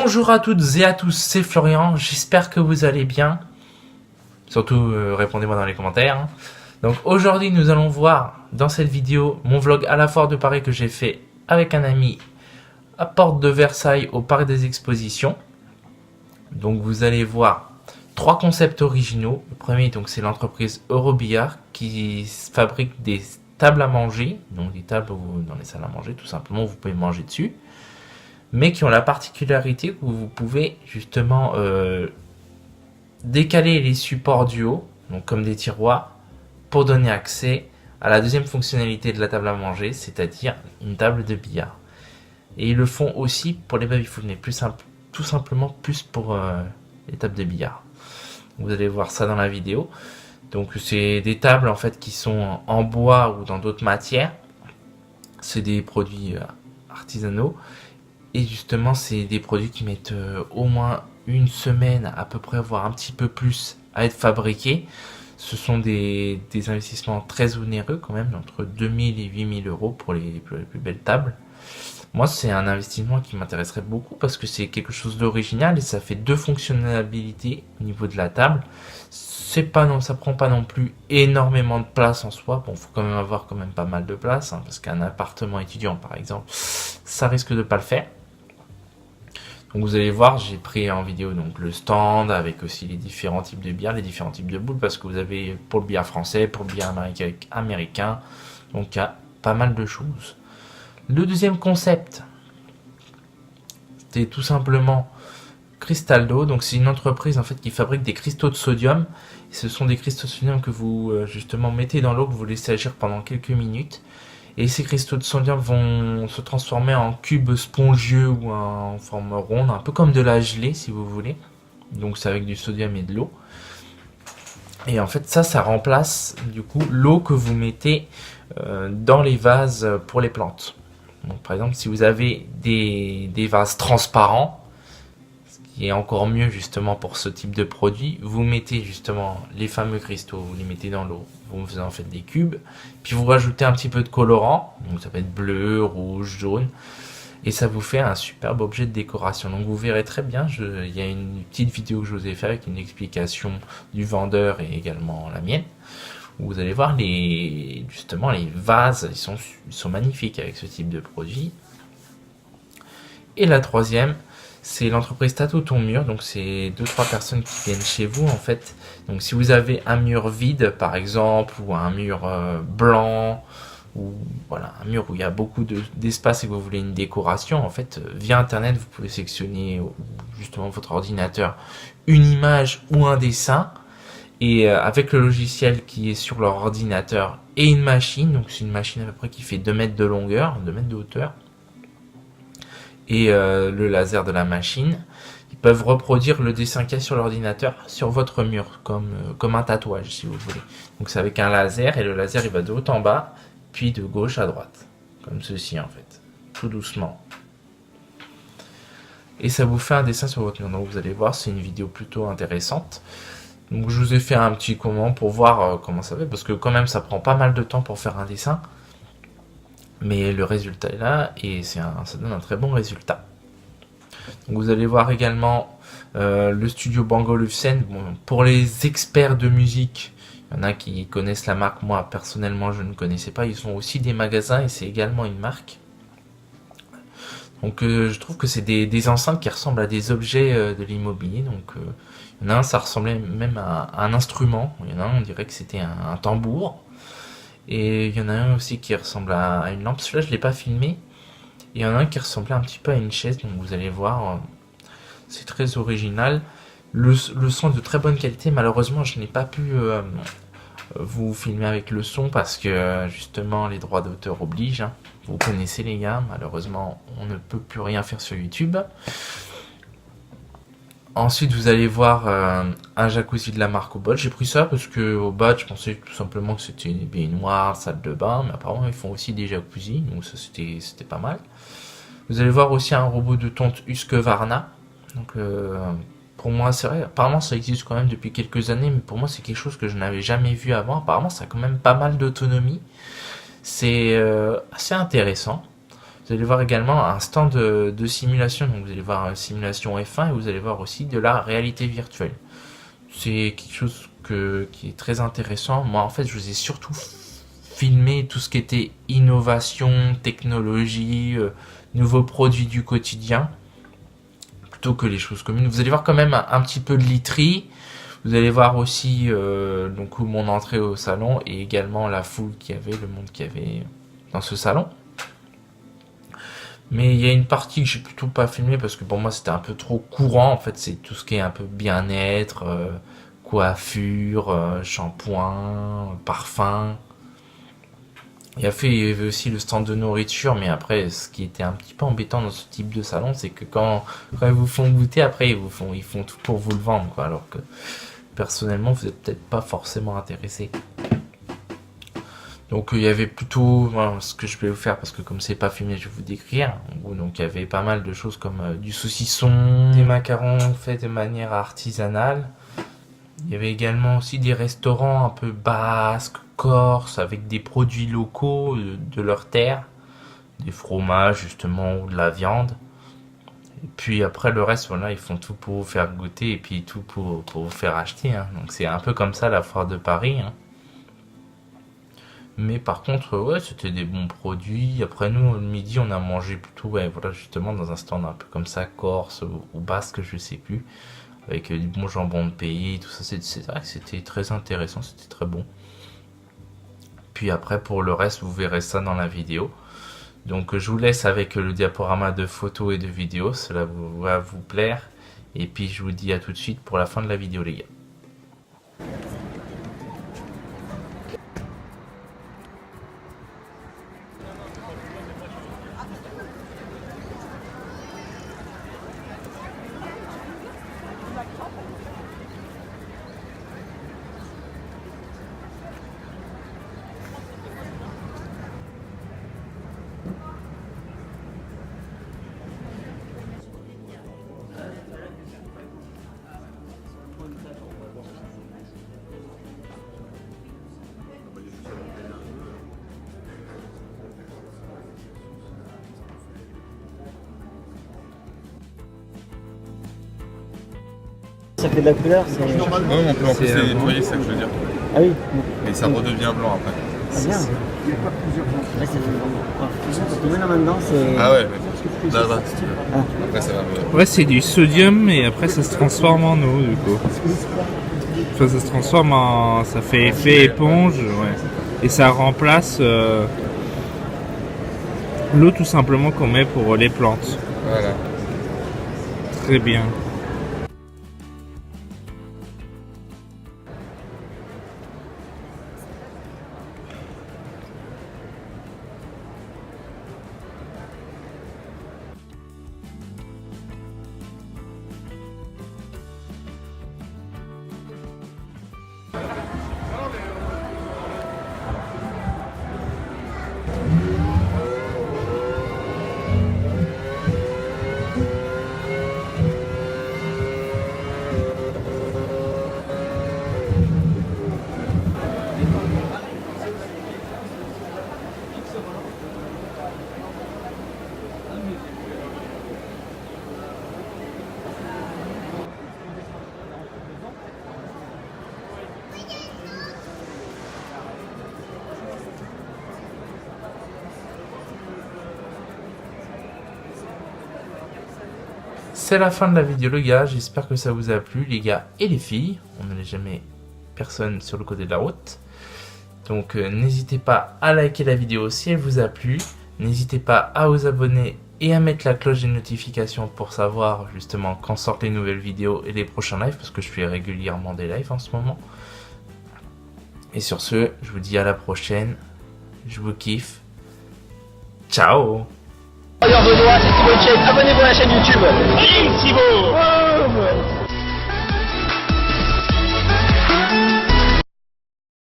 Bonjour à toutes et à tous, c'est Florian, j'espère que vous allez bien. Surtout répondez-moi dans les commentaires. Donc aujourd'hui nous allons voir dans cette vidéo mon vlog à la foire de Paris que j'ai fait avec un ami à Porte de Versailles au Parc des Expositions. Donc vous allez voir trois concepts originaux. Le premier donc c'est l'entreprise Eurobillard qui fabrique des tables à manger, donc des tables dans les salles à manger tout simplement, vous pouvez manger dessus, mais qui ont la particularité que vous pouvez justement décaler les supports du haut, donc comme des tiroirs, pour donner accès à la deuxième fonctionnalité de la table à manger, c'est-à-dire une table de billard. Et ils le font aussi pour les baby-foot, mais tout simplement plus pour les tables de billard. Vous allez voir ça dans la vidéo. Donc c'est des tables en fait qui sont en bois ou dans d'autres matières. C'est des produits artisanaux. Et justement, c'est des produits qui mettent au moins une semaine à peu près, voire un petit peu plus, à être fabriqués. Ce sont des investissements très onéreux quand même, entre 2000 et 8000 euros pour les plus belles tables. Moi, c'est un investissement qui m'intéresserait beaucoup parce que c'est quelque chose d'original et ça fait deux fonctionnalités au niveau de la table. Ça prend pas non plus énormément de place en soi. Bon, faut quand même avoir quand même pas mal de place, hein, parce qu'un appartement étudiant, par exemple, ça risque de pas le faire. Donc vous allez voir, j'ai pris en vidéo donc le stand avec aussi les différents types de bières, les différents types de boules, parce que vous avez pour le billard français, pour le billard américain, donc il y a pas mal de choses. Le deuxième concept, c'était tout simplement Cristaldo, donc c'est une entreprise en fait qui fabrique des cristaux de sodium. Et ce sont des cristaux de sodium que vous justement mettez dans l'eau, que vous laissez agir pendant quelques minutes. Et ces cristaux de sodium vont se transformer en cubes spongieux ou en forme ronde, un peu comme de la gelée si vous voulez. Donc c'est avec du sodium et de l'eau. Et en fait ça remplace du coup l'eau que vous mettez dans les vases pour les plantes. Donc par exemple si vous avez des vases transparents, ce qui est encore mieux justement pour ce type de produit, vous mettez justement les fameux cristaux, vous les mettez dans l'eau. Vous en faites des cubes, puis vous rajoutez un petit peu de colorant, donc ça peut être bleu, rouge, jaune, et ça vous fait un superbe objet de décoration. Donc vous verrez très bien, il y a une petite vidéo que je vous ai fait avec une explication du vendeur et également la mienne, où vous allez voir justement les vases, ils sont magnifiques avec ce type de produit. Et la troisième, c'est l'entreprise Tatoue ton mur, donc c'est 2-3 personnes qui viennent chez vous en fait. Donc si vous avez un mur vide par exemple, ou un mur blanc, ou voilà, un mur où il y a beaucoup d'espace et que vous voulez une décoration, en fait, via internet vous pouvez sélectionner justement votre ordinateur une image ou un dessin, et avec le logiciel qui est sur leur ordinateur et une machine, donc c'est une machine à peu près qui fait 2 mètres de longueur, 2 mètres de hauteur, et le laser de la machine, ils peuvent reproduire le dessin qu'il y a sur l'ordinateur sur votre mur, comme un tatouage si vous voulez. Donc c'est avec un laser, et le laser il va de haut en bas, puis de gauche à droite, comme ceci en fait, tout doucement. Et ça vous fait un dessin sur votre mur, donc vous allez voir, c'est une vidéo plutôt intéressante. Donc je vous ai fait un petit comment pour voir comment ça fait, parce que quand même ça prend pas mal de temps pour faire un dessin. Mais le résultat est là et ça donne un très bon résultat. Donc vous allez voir également le studio Bang Olufsen. Bon, pour les experts de musique, il y en a qui connaissent la marque. Moi personnellement je ne connaissais pas. Ils ont aussi des magasins et c'est également une marque. Donc je trouve que c'est des enceintes qui ressemblent à des objets de l'immobilier. Donc il y en a un, ça ressemblait même à un instrument. Il y en a un, on dirait que c'était un tambour. Et il y en a un aussi qui ressemble à une lampe. Celui-là, je ne l'ai pas filmé. Et il y en a un qui ressemblait un petit peu à une chaise. Donc vous allez voir, c'est très original. Le son est de très bonne qualité. Malheureusement, je n'ai pas pu vous filmer avec le son parce que justement, les droits d'auteur obligent. Hein. Vous connaissez les gars. Malheureusement, on ne peut plus rien faire sur YouTube. Ensuite, vous allez voir un jacuzzi de la marque Obot. J'ai pris ça parce que Obot, je pensais tout simplement que c'était une baignoire, salle de bain, mais apparemment ils font aussi des jacuzzis, donc ça c'était pas mal. Vous allez voir aussi un robot de tonte Husqvarna. Donc pour moi, c'est vrai, apparemment ça existe quand même depuis quelques années, mais pour moi c'est quelque chose que je n'avais jamais vu avant. Apparemment ça a quand même pas mal d'autonomie. C'est assez intéressant. Vous allez voir également un stand de simulation. Donc vous allez voir une simulation F1 et vous allez voir aussi de la réalité virtuelle. C'est quelque chose qui est très intéressant. Moi, en fait, je vous ai surtout filmé tout ce qui était innovation, technologie, nouveaux produits du quotidien, plutôt que les choses communes. Vous allez voir quand même un petit peu de literie. Vous allez voir aussi donc mon entrée au salon et également la foule qu'il y avait, le monde qu'il y avait dans ce salon. Mais il y a une partie que j'ai plutôt pas filmé parce que pour moi c'était un peu trop courant. En fait, c'est tout ce qui est un peu bien-être, coiffure, shampoing, parfum. Il y avait aussi le stand de nourriture, mais après, ce qui était un petit peu embêtant dans ce type de salon, c'est que quand ils vous font goûter, après ils font tout pour vous le vendre, quoi. Alors que personnellement, vous n'êtes peut-être pas forcément intéressé. Donc il y avait plutôt, voilà, ce que je vais vous faire, parce que comme c'est pas filmé, je vais vous décrire. Donc il y avait pas mal de choses comme du saucisson, des macarons faits de manière artisanale. Il y avait également aussi des restaurants un peu basques, corses, avec des produits locaux de leur terre, des fromages justement ou de la viande. Et puis après le reste, voilà, ils font tout pour vous faire goûter et puis tout pour vous faire acheter. Hein. Donc c'est un peu comme ça la foire de Paris. Hein. Mais par contre, ouais, c'était des bons produits. Après nous, le midi, on a mangé plutôt, ouais, voilà, justement dans un stand un peu comme ça, corse ou basque, je sais plus, avec du bon jambon de pays, tout ça. C'est vrai que c'était très intéressant, c'était très bon. Puis après, pour le reste, vous verrez ça dans la vidéo. Donc je vous laisse avec le diaporama de photos et de vidéos, cela va vous plaire. Et puis je vous dis à tout de suite pour la fin de la vidéo, les gars. Ça fait de la couleur, c'est... Ouais, on peut en plus les nettoyer, c'est ça que je veux dire. Ah oui. Et ça redevient blanc après. Ah bien. Ouais, ça fait parce que même maintenant, c'est... Ah ouais, là, si tu veux. Ah. Après ça va... Ouais, c'est du sodium et après ça se transforme en eau du coup. Enfin, ça se transforme en... ça fait effet éponge, ouais. Et ça remplace l'eau tout simplement qu'on met pour les plantes. Voilà. Très bien. C'est la fin de la vidéo les gars, j'espère que ça vous a plu les gars et les filles. On ne laisse jamais personne sur le côté de la route. Donc n'hésitez pas à liker la vidéo si elle vous a plu. N'hésitez pas à vous abonner et à mettre la cloche des notifications pour savoir justement quand sortent les nouvelles vidéos et les prochains lives. Parce que je fais régulièrement des lives en ce moment. Et sur ce, je vous dis à la prochaine. Je vous kiffe. Ciao. Benoît, c'est Thibaut Chain. Abonnez-vous à la chaîne YouTube. Vive Thibaut.